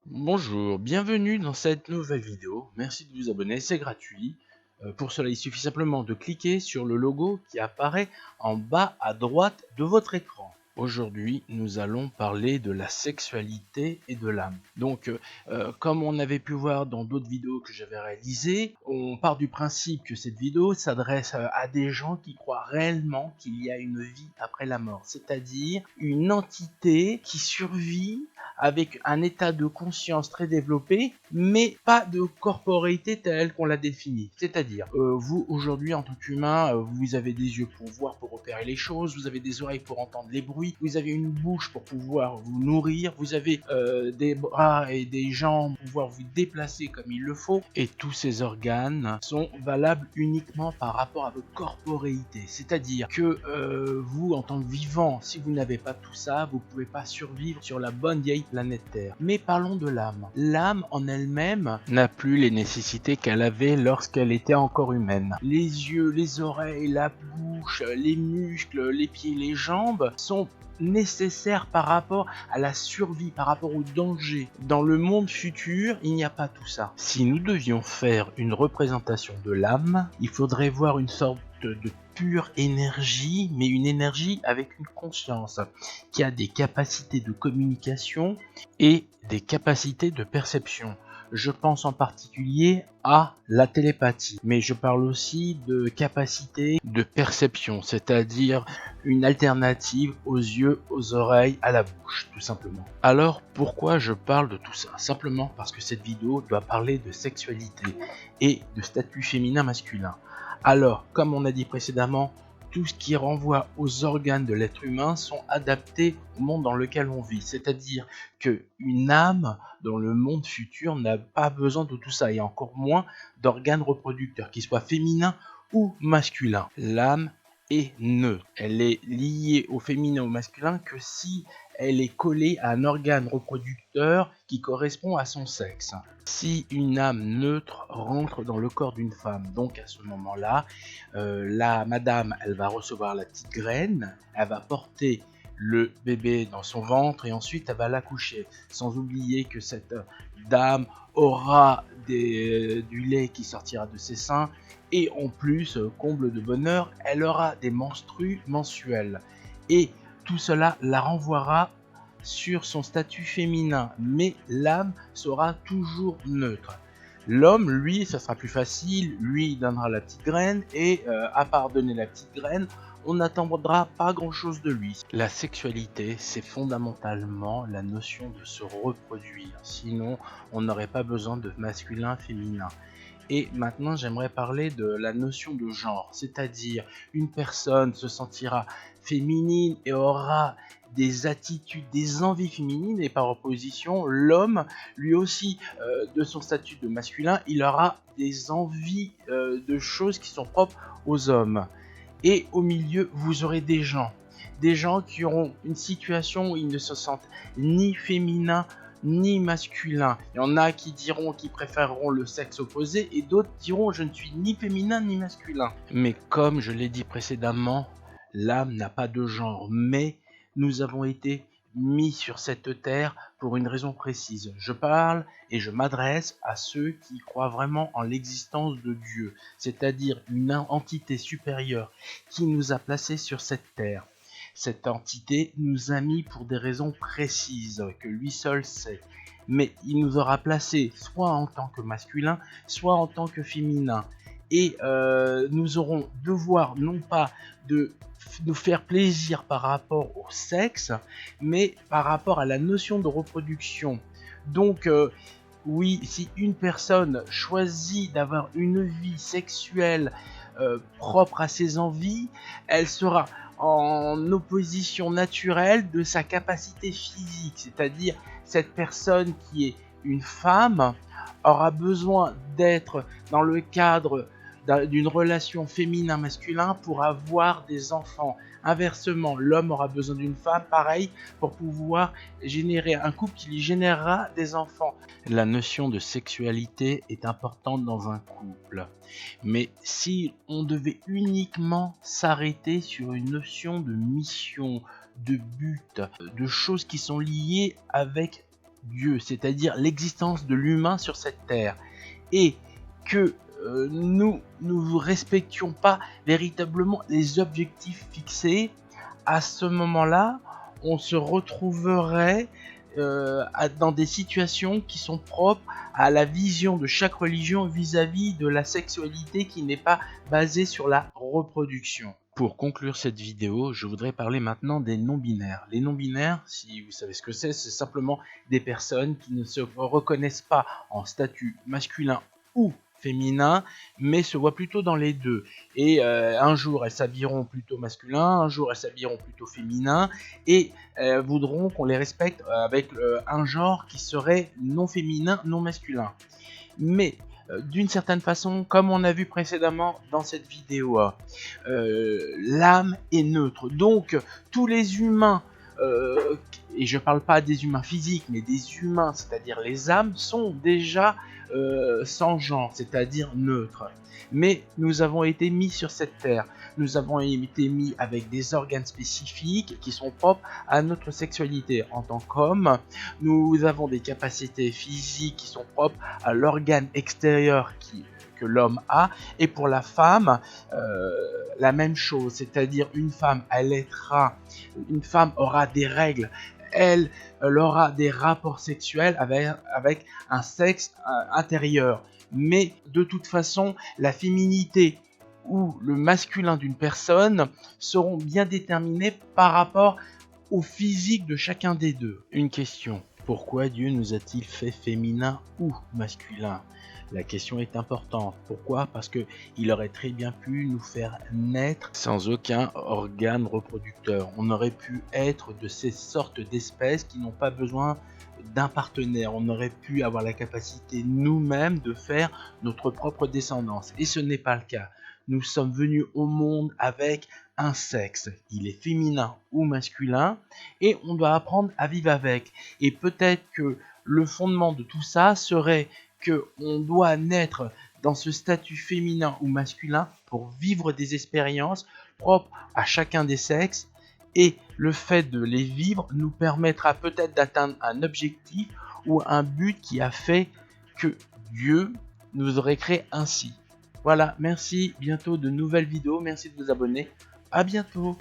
Bonjour, bienvenue dans cette nouvelle vidéo. Merci de vous abonner, c'est gratuit. Pour cela, il suffit simplement de cliquer sur le logo qui apparaît en bas à droite de votre écran. Aujourd'hui, nous allons parler de la sexualité et de l'âme. Donc, comme on avait pu voir dans d'autres vidéos que j'avais réalisées, on part du principe que cette vidéo s'adresse à des gens qui croient réellement qu'il y a une vie après la mort, c'est-à-dire une entité qui survit avec un état de conscience très développé, mais pas de corporéité telle qu'on l'a définie. C'est-à-dire, vous aujourd'hui en tant qu'humain, vous avez des yeux pour voir, pour repérer les choses, vous avez des oreilles pour entendre les bruits, vous avez une bouche pour pouvoir vous nourrir, vous avez des bras et des jambes pour pouvoir vous déplacer comme il le faut, et tous ces organes sont valables uniquement par rapport à votre corporéité. C'est-à-dire que vous, en tant que vivant, si vous n'avez pas tout ça, vous ne pouvez pas survivre sur la bonne vieille planète Terre. Mais parlons de l'âme. L'âme en elle-même n'a plus les nécessités qu'elle avait lorsqu'elle était encore humaine. Les yeux, les oreilles, la bouche, les muscles, les pieds, les jambes sont nécessaires par rapport à la survie, par rapport au danger. Dans le monde futur, il n'y a pas tout ça. Si nous devions faire une représentation de l'âme, il faudrait voir une sorte de pure énergie, mais une énergie avec une conscience, qui a des capacités de communication et des capacités de perception. Je pense en particulier à la télépathie, mais je parle aussi de capacité de perception, c'est-à-dire une alternative aux yeux, aux oreilles, à la bouche, tout simplement. Alors, pourquoi je parle de tout ça? Simplement parce que cette vidéo doit parler de sexualité et de statut féminin-masculin. Alors, comme on a dit précédemment, tout ce qui renvoie aux organes de l'être humain sont adaptés au monde dans lequel on vit. C'est-à-dire qu'une âme dans le monde futur n'a pas besoin de tout ça, et encore moins d'organes reproducteurs, qu'ils soient féminins ou masculins. L'âme est neutre. Elle est liée au féminin ou au masculin que si elle est collée à un organe reproducteur qui correspond à son sexe. Si une âme neutre rentre dans le corps d'une femme, donc à ce moment-là, la madame, elle va recevoir la petite graine, elle va porter le bébé dans son ventre et ensuite elle va l'accoucher. Sans oublier que cette dame aura du lait qui sortira de ses seins et en plus, comble de bonheur, elle aura des menstrues mensuels. Et tout cela la renvoiera sur son statut féminin, mais l'âme sera toujours neutre. L'homme, lui, ça sera plus facile, lui il donnera la petite graine et à part donner la petite graine, on n'attendra pas grand chose de lui. La sexualité, c'est fondamentalement la notion de se reproduire, sinon on n'aurait pas besoin de masculin, féminin. Et maintenant, j'aimerais parler de la notion de genre, c'est-à-dire une personne se sentira féminine et aura des attitudes, des envies féminines, et par opposition, l'homme, lui aussi, de son statut de masculin, il aura des envies de choses qui sont propres aux hommes. Et au milieu, vous aurez des gens qui auront une situation où ils ne se sentent ni féminins ni masculin. Il y en a qui diront qu'ils préféreront le sexe opposé et d'autres diront je ne suis ni féminin ni masculin. Mais comme je l'ai dit précédemment, l'âme n'a pas de genre, mais nous avons été mis sur cette terre pour une raison précise. Je parle et je m'adresse à ceux qui croient vraiment en l'existence de Dieu, c'est-à-dire une entité supérieure qui nous a placés sur cette terre. Cette entité nous a mis pour des raisons précises que lui seul sait. Mais il nous aura placés soit en tant que masculin, soit en tant que féminin. Et nous aurons devoir non pas de nous faire plaisir par rapport au sexe, mais par rapport à la notion de reproduction. Donc, oui, si une personne choisit d'avoir une vie sexuelle propre à ses envies, elle sera en opposition naturelle de sa capacité physique, c'est-à-dire cette personne qui est une femme aura besoin d'être dans le cadre d'une relation féminin-masculin pour avoir des enfants. Inversement, l'homme aura besoin d'une femme, pareil, pour pouvoir générer un couple qui lui générera des enfants. La notion de sexualité est importante dans un couple. Mais si on devait uniquement s'arrêter sur une notion de mission, de but, de choses qui sont liées avec Dieu, c'est-à-dire l'existence de l'humain sur cette terre, et que nous ne respections pas véritablement les objectifs fixés, à ce moment-là, on se retrouverait dans des situations qui sont propres à la vision de chaque religion vis-à-vis de la sexualité qui n'est pas basée sur la reproduction. Pour conclure cette vidéo, je voudrais parler maintenant des non-binaires. Les non-binaires, si vous savez ce que c'est simplement des personnes qui ne se reconnaissent pas en statut masculin ou féminin, mais se voient plutôt dans les deux. Et un jour, elles s'habilleront plutôt masculin, un jour, elles s'habilleront plutôt féminin, et voudront qu'on les respecte avec un genre qui serait non féminin, non masculin. Mais d'une certaine façon, comme on a vu précédemment dans cette vidéo, l'âme est neutre. Donc, tous les humains, et je parle pas des humains physiques, mais des humains, c'est-à-dire les âmes, sont déjà sans genre, c'est-à-dire neutres. Mais nous avons été mis sur cette terre. Nous avons été mis avec des organes spécifiques qui sont propres à notre sexualité. En tant qu'homme, nous avons des capacités physiques qui sont propres à l'organe extérieur que l'homme a. Et pour la femme, la même chose. C'est-à-dire une femme aura des règles. Elle aura des rapports sexuels avec un sexe intérieur. Mais de toute façon, la féminité ou le masculin d'une personne seront bien déterminés par rapport au physique de chacun des deux. Une question: pourquoi Dieu nous a-t-il fait féminin ou masculin? La question est importante. Pourquoi? Parce qu'il aurait très bien pu nous faire naître sans aucun organe reproducteur. On aurait pu être de ces sortes d'espèces qui n'ont pas besoin d'un partenaire. On aurait pu avoir la capacité nous-mêmes de faire notre propre descendance. Et ce n'est pas le cas. Nous sommes venus au monde avec un sexe. Il est féminin ou masculin et on doit apprendre à vivre avec. Et peut-être que le fondement de tout ça serait qu'on doit naître dans ce statut féminin ou masculin pour vivre des expériences propres à chacun des sexes, et le fait de les vivre nous permettra peut-être d'atteindre un objectif ou un but qui a fait que Dieu nous aurait créé ainsi. Voilà, merci, bientôt de nouvelles vidéos, merci de vous abonner, à bientôt.